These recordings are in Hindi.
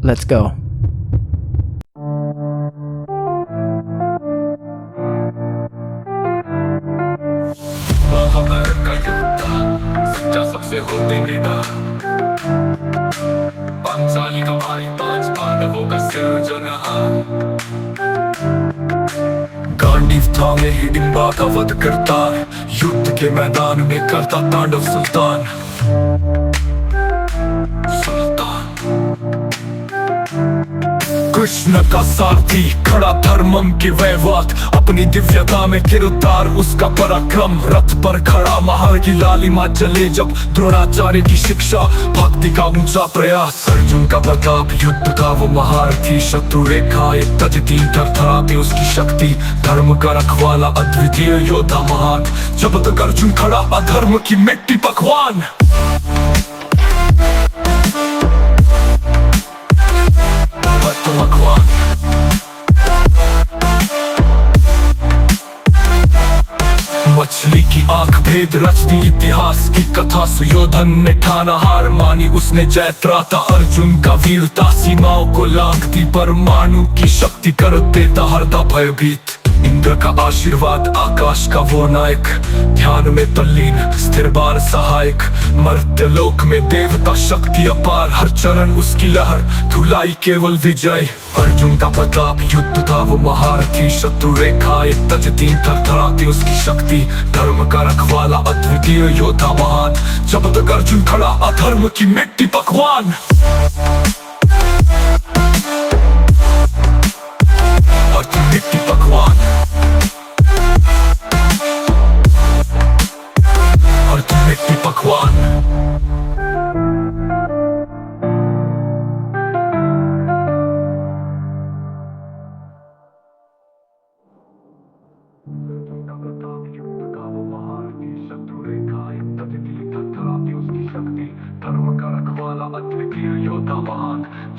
Let's go. महाभारत का युद्ध सच्चा सबसे होते निदा पांचाली का भाई पांच पांडवों का सिरजनहार गांडीव थामे हिडिंबा का वध करता युद्ध के मैदान में करता तांडव सुल्तान कृष्ण का सारथी खड़ा धर्मम की वैवात अपनी दिव्यता में किरदार उसका पराक्रम रथ पर खड़ा महार की लालिमा चले जब द्रोणाचार्य की शिक्षा भक्ति का ऊंचा प्रयास अर्जुन का प्रताप युद्ध का वो महारथी शत्रु रेखा एक तजती थरथराती उसकी शक्ति धर्म का रखवाला अद्वितीय योद्धा महान जब तक अर्जुन खड़ा अधर्म की मिट्टी पकवान मछली की आंख भेद रचती इतिहास की कथा सुयोधन ने ठाना हार मानी उसने जयत्राता अर्जुन का वीरता सीमाओं को लांघती परमाणु की शक्ति कर देता हरदा भयभीत इंद्र का आशीर्वाद आकाश का वो नायक ध्यान में तल्लीन स्थिर बार सहायक मर्त्य लोक में देवता शक्ति अपार हर चरण उसकी लहर धुलाई केवल विजय अर्जुन का प्रताप युद्ध था वो महारथी शत्रु रेखा एक तजती थरथराती उसकी शक्ति धर्म का रखवाला अद्वितीय योद्धा महान जब तक अर्जुन खड़ा अधर्म की मिट्टी पकवान अर्जुन मिट्टी पकवान अर्जुन मिट्टी पकवान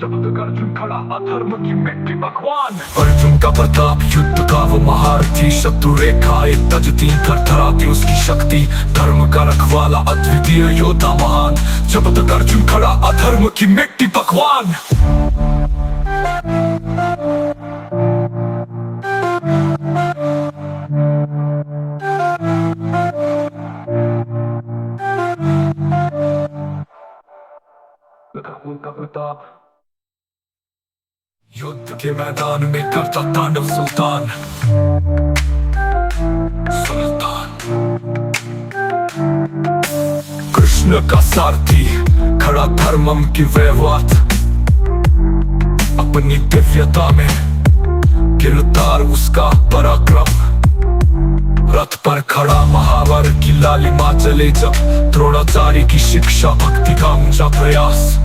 जब तक अर्जुन खड़ा अधर्म की मिट्टी पकवान अर्जुन का प्रताप युद्ध का वो महारथी शत्रु रेखा एक तजती थरथराती उसकी शक्ति धर्म का रखवाला अद्वितीय योद्धा महान जब तक अर्जुन खड़ा अधर्म की मिट्टी पकवान उनका प्रताप युद्ध के मैदान में करता तांडव सुल्तान कृष्ण का सारथी खड़ा धर्मम की वैवात अपनी दिव्यता में किरदार उसका पराक्रम रथ पर खड़ा महाभारत की लालिमा चले जब द्रोणाचार्य की शिक्षा भक्ति का ऊंचा प्रयास